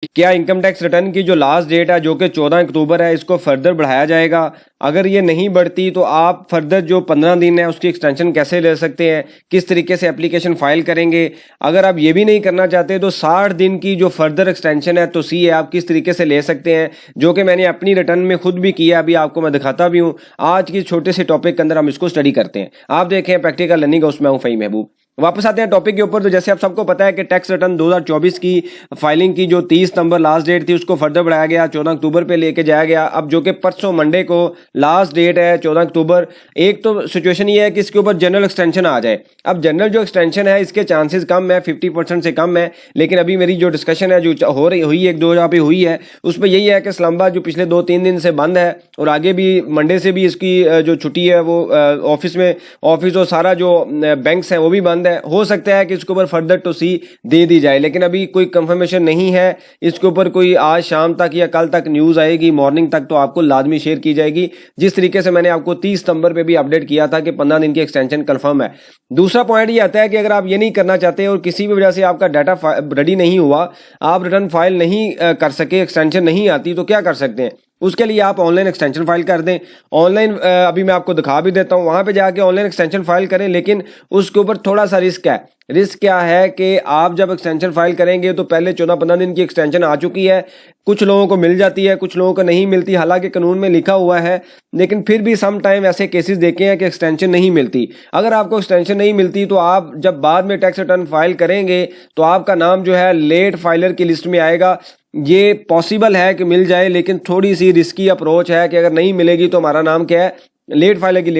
क्या income tax return की जो लास्ट डेट है जो कि 14 अक्टूबर है, इसको फर्दर बढ़ाया जाएगा? अगर ये नहीं बढ़ती तो आप फर्दर जो 15 दिन है उसकी एक्सटेंशन कैसे ले सकते हैं, किस तरीके से एप्लीकेशन फाइल करेंगे? अगर आप ये भी नहीं करना चाहते तो 60 दिन की जो फर्दर एक्सटेंशन है तो सी है आप किस तरीके से ले सकते हैं, जो कि मैंने अपनी रिटर्न में खुद भी किया, अभी आपको मैं दिखाता भी हूँ। आज की छोटे से टॉपिक के अंदर हम इसको स्टडी करते हैं। आप देखें प्रैक्टिकल लर्निंग, उसमें हूँ फ़हीम महबूब। वापस आते हैं टॉपिक के ऊपर। तो जैसे आप सबको पता है कि टैक्स रिटर्न 2024 की फाइलिंग की जो 30 नवंबर लास्ट डेट थी उसको फर्दर बढ़ाया गया, 14 अक्टूबर पे लेके जाया गया। अब जो कि परसों मंडे को लास्ट डेट है 14 अक्टूबर। एक तो सिचुएशन ये है कि इसके ऊपर जनरल एक्सटेंशन आ जाए। अब जनरल जो एक्सटेंशन है इसके चांसेस कम है, 50% से कम है। लेकिन अभी मेरी जो डिस्कशन है जो हो रही हुई एक दो जगह पे हुई है उसमें यही है कि इस्लामाबाद जो पिछले 2-3 दिन से बंद है और आगे भी मंडे से भी इसकी जो छुट्टी है वो ऑफिस और सारा जो बैंक्स हैं वो भी बंद है। हो सकता है कि इसके ऊपर फर्दर टू सी दे दी जाए, लेकिन अभी कोई कंफर्मेशन नहीं है इसके ऊपर। कोई आज शाम तक या कल तक न्यूज़ आएगी मॉर्निंग तक तो आपको लाजमी शेयर की जाएगी, जिस तरीके से मैंने आपको 30 नवंबर पे भी अपडेट किया था कि 15 दिन की एक्सटेंशन कंफर्म है। दूसरा पॉइंट ये आता है कि अगर आप ये नहीं करना चाहते और किसी भी वजह से आपका डाटा रेडी नहीं हुआ, आप रिटर्न फाइल नहीं कर सके, एक्सटेंशन नहीं आती, तो क्या कर सकते हैं? उसके लिए आप ऑनलाइन एक्सटेंशन फाइल कर दें। ऑनलाइन अभी मैं आपको दिखा भी देता हूँ, वहाँ पे जाके ऑनलाइन एक्सटेंशन फाइल करें। लेकिन उसके ऊपर थोड़ा सा रिस्क है। रिस्क क्या है कि आप जब एक्सटेंशन फाइल करेंगे तो पहले 14-15 दिन की एक्सटेंशन आ चुकी है, कुछ लोगों को मिल जाती है, कुछ लोगों को नहीं मिलती। हालांकि कानून में लिखा हुआ है, लेकिन फिर भी सम टाइम ऐसे केसेस देखे हैं कि एक्सटेंशन नहीं मिलती। अगर आपको एक्सटेंशन नहीं मिलती तो आप जब बाद में टैक्स रिटर्न फाइल करेंगे तो आपका नाम जो है लेट फाइलर की लिस्ट में आएगा। ये पॉसिबल है कि मिल जाए, लेकिन थोड़ी सी रिस्की अप्रोच है कि अगर नहीं मिलेगी तो हमारा नाम क्या है, लेट फाइलर की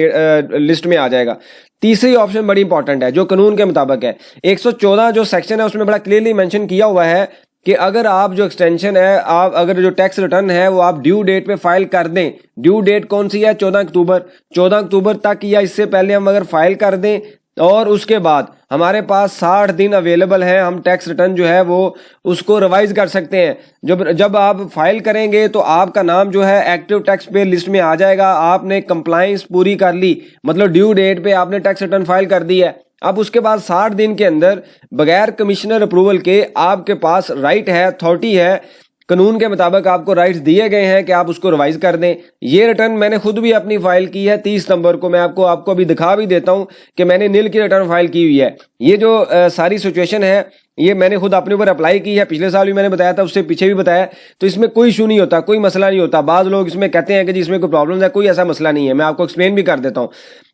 लिस्ट में आ जाएगा। तीसरी ऑप्शन बड़ी इंपॉर्टेंट है जो कानून के मुताबिक है। 114 जो सेक्शन है उसमें बड़ा क्लियरली मेंशन किया हुआ है कि अगर आप जो एक्सटेंशन है, आप अगर जो टैक्स रिटर्न है वो आप ड्यू डेट पे फाइल कर दें। ड्यू डेट कौन सी है? 14 अक्टूबर। 14 अक्टूबर तक या इससे पहले हम अगर फाइल कर दें और उसके बाद हमारे पास 60 दिन अवेलेबल है, हम टैक्स रिटर्न जो है वो उसको रिवाइज कर सकते हैं। जब आप फाइल करेंगे तो आपका नाम जो है एक्टिव टैक्स पेयर लिस्ट में आ जाएगा। आपने कंप्लाइंस पूरी कर ली, मतलब ड्यू डेट पे आपने टैक्स रिटर्न फाइल कर दी है। अब उसके बाद 60 दिन के अंदर बगैर कमिश्नर अप्रूवल के आपके पास राइट है, अथॉरिटी है, कानून के मुताबिक आपको राइट्स दिए गए हैं कि आप उसको रिवाइज कर दें। ये रिटर्न मैंने खुद भी अपनी फाइल की है 30 नवंबर को। मैं आपको अभी दिखा भी देता हूं कि मैंने नील की रिटर्न फाइल की हुई है। ये जो सारी सिचुएशन है ये मैंने खुद अपने ऊपर अप्लाई की है। पिछले साल भी मैंने बताया था, उससे पीछे भी बताया। तो इसमें कोई इशू नहीं होता, कोई मसला नहीं होता। बाद लोग इसमें कहते हैं कि जी इसमें कोई प्रॉब्लम है, कोई ऐसा मसला नहीं है। मैं आपको एक्सप्लेन भी कर देता हूँ।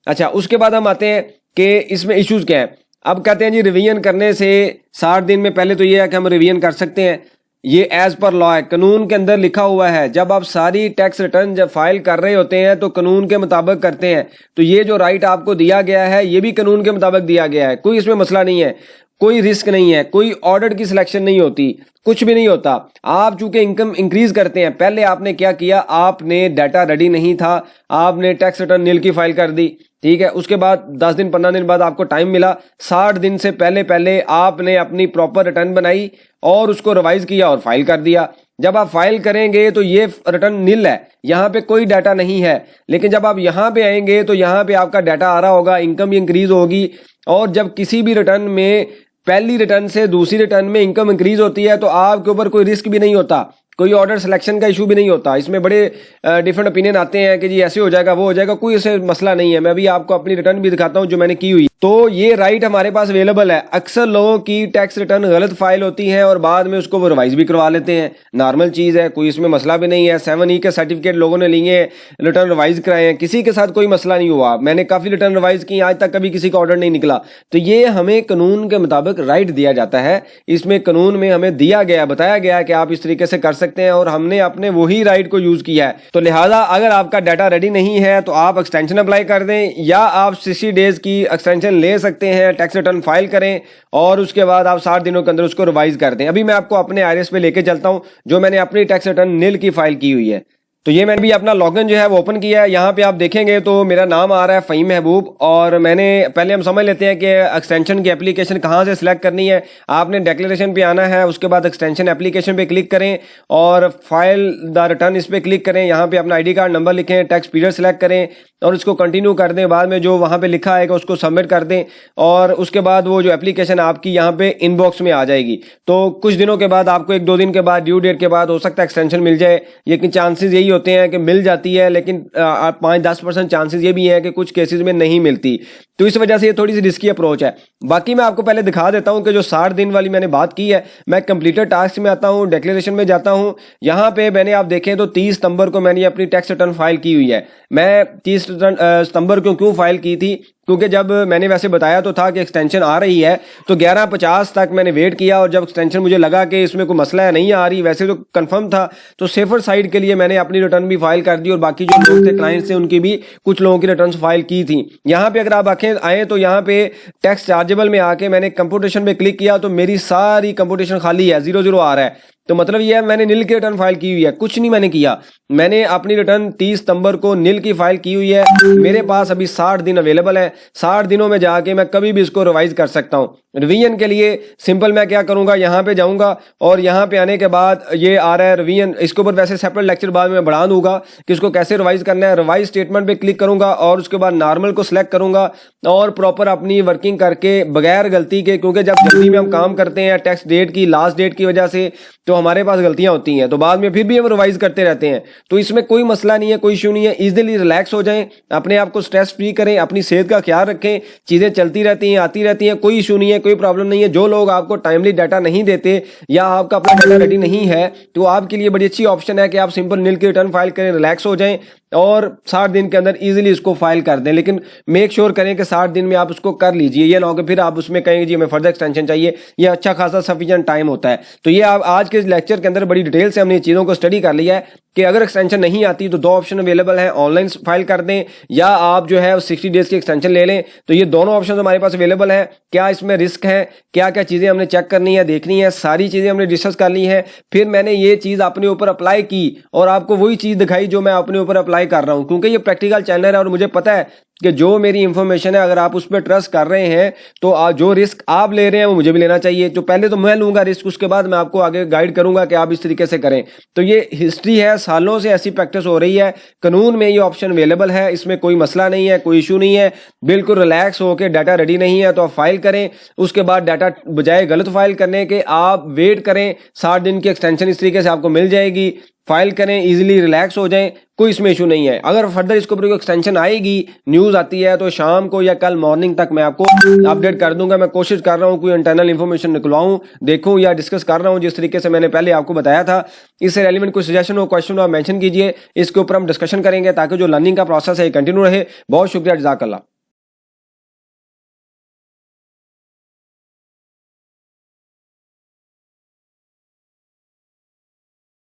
अच्छा, उसके बाद हम आते हैं कि इसमें इश्यूज क्या है। अब कहते हैं जी रिवीजन करने से 60 दिन में, पहले तो ये है कि हम रिवीजन कर सकते हैं। ये एज पर लॉ है, कानून के अंदर लिखा हुआ है। जब आप सारी टैक्स रिटर्न जब फाइल कर रहे होते हैं तो कानून के मुताबिक करते हैं। तो ये जो राइट आपको दिया गया है ये भी कानून के मुताबिक दिया गया है, कोई इसमें मसला नहीं है, कोई रिस्क नहीं है, कोई ऑर्डर की सिलेक्शन नहीं होती, कुछ भी नहीं होता। आप चूंकि इनकम इंक्रीज करते हैं, पहले आपने क्या किया, आपने डाटा रेडी नहीं था, आपने टैक्स रिटर्न नील की फाइल कर दी, ठीक है। उसके बाद 10 दिन 15 दिन बाद आपको टाइम मिला, 60 दिन से पहले पहले आपने अपनी प्रॉपर रिटर्न बनाई और उसको रिवाइज किया और फाइल कर दिया। जब आप फाइल करेंगे तो ये रिटर्न नील है, यहाँ पे कोई डाटा नहीं है। लेकिन जब आप यहाँ पे आएंगे तो यहाँ पे आपका डाटा आ रहा होगा, इनकम इंक्रीज होगी। और जब किसी भी रिटर्न में पहली रिटर्न से दूसरी रिटर्न में इनकम इंक्रीज होती है तो आपके ऊपर कोई रिस्क भी नहीं होता, कोई ऑर्डर सिलेक्शन का इशू भी नहीं होता। इसमें बड़े डिफरेंट ओपिनियन आते हैं कि जी ऐसे हो जाएगा वो हो जाएगा, कोई ऐसे मसला नहीं है। मैं भी आपको अपनी रिटर्न भी दिखाता हूं जो मैंने की हुई। तो ये राइट हमारे पास अवेलेबल है। अक्सर लोगों की टैक्स रिटर्न गलत फाइल होती है और बाद में उसको वो रिवाइज भी करवा लेते हैं, नॉर्मल चीज़ है, कोई इसमें मसला भी नहीं है। 7E के सर्टिफिकेट लोगों ने लिए हैं, रिटर्न रिवाइज कराए हैं, किसी के साथ कोई मसला नहीं हुआ। मैंने काफ़ी रिटर्न रिवाइज की, आज तक कभी किसी का ऑर्डर नहीं निकला। तो ये हमें कानून के मुताबिक राइट दिया जाता है। इसमें कानून में हमें दिया गया, बताया गया कि आप इस तरीके से कर सकते हैं और हमने अपने वही राइट को यूज किया है। तो लिहाजा अगर आपका डाटा रेडी नहीं है तो आप एक्सटेंशन अप्लाई कर दें, या आप 60 डेज की एक्सटेंशन ले सकते हैं, टैक्स रिटर्न फाइल करें और उसके बाद आप 60 दिनों के अंदर उसको रिवाइज कर दें। अभी मैं आपको अपने आईआरएस पे लेके चलता हूं जो मैंने अपनी टैक्स रिटर्न नील की फाइल की हुई है। तो ये मैंने भी अपना लॉगिन जो है वो ओपन किया है। यहाँ पे आप देखेंगे तो मेरा नाम आ रहा है फ़हीम महबूब, और मैंने पहले हम समझ लेते हैं कि एक्सटेंशन की एप्लीकेशन कहाँ से सिलेक्ट करनी है। आपने डिक्लेरेशन पे आना है, उसके बाद एक्सटेंशन एप्लीकेशन पे क्लिक करें और फाइल द रिटर्न इस पर क्लिक करें। यहाँ पे अपना ID कार्ड नंबर लिखें, टैक्स पीरियड सेलेक्ट करें, और इसको कंटिन्यू कर दें, बाद में जो वहाँ पे लिखा आएगा उसको सबमिट कर दें और उसके बाद वो जो एप्लीकेशन आपकी यहाँ पे इनबॉक्स में आ जाएगी। तो कुछ दिनों के बाद आपको 1-2 दिन के बाद, ड्यू डेट के बाद हो सकता है एक्सटेंशन मिल जाए, लेकिन चांसेस यही होते हैं कि मिल जाती है, लेकिन 5-10% चांसेस ये भी हैं कि कुछ केसेस में नहीं मिलती। तो इस वजह से ये थोड़ी सी रिस्की अप्रोच है। बाकी मैं आपको पहले दिखा देता हूँ कि जो 60 दिन वाली मैंने बात की है, मैं कंप्लीटेड टास्क में आता हूँ, डिक्लेरेशन में जाता हूँ। यहाँ पे मैंने आप देखें तो 30 सितंबर को मैंने अपनी टैक्स रिटर्न फाइल की हुई है। मैं 30 सितंबर को क्यों फाइल की थी, क्योंकि जब मैंने वैसे बताया तो था कि एक्सटेंशन आ रही है, तो 11:50 तक मैंने वेट किया और जब एक्सटेंशन मुझे लगा कि इसमें कोई मसला है, नहीं आ रही, वैसे तो कंफर्म था, तो सेफर साइड के लिए मैंने अपनी रिटर्न भी फाइल कर दी और बाकी जो लोग थे क्लाइंट्स थे उनकी भी कुछ लोगों की रिटर्न फाइल की थी। यहाँ पे अगर आप आए तो यहाँ पे टैक्स चार्जेबल में आके मैंने कंप्यूटेशन पे क्लिक किया तो मेरी सारी कंप्यूटेशन खाली है, 0 आ रहा है। तो मतलब ये है मैंने नील की रिटर्न फाइल की हुई है, कुछ नहीं मैंने किया। मैंने अपनी रिटर्न 30 सितंबर को नील की फाइल की हुई है। मेरे पास अभी 60 दिन अवेलेबल है, 60 दिनों में जाके मैं कभी भी इसको रिवाइज कर सकता हूँ। रिवीजन के लिए सिंपल मैं क्या करूंगा, यहाँ पे जाऊंगा और यहाँ पे आने के बाद ये आ रहा है रिवीजन, इसके ऊपर वैसे सेपरेट लेक्चर बाद में बढ़ा दूंगा कि इसको कैसे रिवाइज करना है। रिवाइज स्टेटमेंट पे क्लिक करूंगा और उसके बाद नॉर्मल को सिलेक्ट करूंगा और प्रॉपर अपनी वर्किंग करके बगैर गलती के, क्योंकि जब जल्दी में हम काम करते हैं टैक्स डेट की, लास्ट डेट की वजह से, तो हमारे पास गलतियां होती हैं, तो बाद में फिर भी हम रिवाइज करते रहते हैं। तो इसमें कोई मसला नहीं है, कोई इशू नहीं है। इजीली रिलैक्स हो जाएं, अपने आप को स्ट्रेस फ्री करें, अपनी सेहत का ख्याल रखें, चीजें चलती रहती हैं, आती रहती हैं, कोई इशू नहीं है, कोई प्रॉब्लम नहीं है। जो लोग आपको टाइमली डाटा नहीं देते या आपका अपना डाटा रेडी नहीं है, तो आपके लिए बड़ी अच्छी ऑप्शन है कि आप सिंपल नील की रिटर्न फाइल करें, रिलैक्स हो जाएं और 60 दिन के अंदर इजीली इसको फाइल कर दें। लेकिन मेक श्योर करें कि 60 दिन में आप उसको कर लीजिए, ये ना हो कि फिर आप उसमें कहेंगे जी हमें फर्दर एक्सटेंशन चाहिए। ये अच्छा खासा सफिशिएंट टाइम होता है। तो ये आप आज के इस लेक्चर के अंदर बड़ी डिटेल से हमने चीज़ों को स्टडी कर लिया है कि अगर एक्सटेंशन नहीं आती तो 2 ऑप्शन अवेलेबल है, ऑनलाइन फाइल कर दें या आप जो है 60 डेज की एक्सटेंशन ले लें। तो ये दोनों ऑप्शन हमारे पास अवेलेबल है। क्या इसमें रिस्क है, क्या क्या चीज़ें हमने चेक करनी है, देखनी है, सारी चीज़ें हमने डिस्कस कर ली है। फिर मैंने ये चीज़ अपने ऊपर अप्लाई की और आपको वही चीज़ दिखाई जो मैं अपने ऊपर अप्लाई कर रहा हूँ, क्योंकि ये प्रैक्टिकल चैनल है और मुझे पता है कि जो मेरी इंफॉर्मेशन है अगर आप उस पर ट्रस्ट कर रहे हैं तो जो रिस्क आप ले रहे हैं वो मुझे भी लेना चाहिए। तो पहले तो मैं लूंगा रिस्क, उसके बाद मैं आपको आगे गाइड करूंगा कि आप इस तरीके से करें। तो ये हिस्ट्री है, सालों से ऐसी प्रैक्टिस हो रही है। कानून में ये ऑप्शन अवेलेबल है, इसमें कोई मसला नहीं है, कोई इशू नहीं है। बिल्कुल रिलैक्स होकर, डाटा रेडी नहीं है तो आप फाइल करें, उसके बाद डाटा बजाय गलत फाइल करने के आप वेट करें, 60 दिन की एक्सटेंशन इस तरीके से आपको मिल जाएगी। फाइल करें, इजीली रिलैक्स हो जाएं, कोई इसमें इशू नहीं है। अगर फर्दर इसके ऊपर एक्सटेंशन आएगी, न्यूज़ आती है, तो शाम को या कल मॉर्निंग तक मैं आपको अपडेट कर दूंगा। मैं कोशिश कर रहा हूँ कोई इंटरनल इन्फॉर्मेशन निकलवाऊँ, देखूँ या डिस्कस कर रहा हूँ जिस तरीके से मैंने पहले आपको बताया था। इससे रेलिवेंट कोई सजेशन हो, क्वेश्चन हो, आप मेंशन कीजिए, इसके ऊपर हम डिस्कशन करेंगे ताकि जो लर्निंग का प्रोसेस है कंटिन्यू रहे। बहुत शुक्रिया, जज़ाकल्लाह।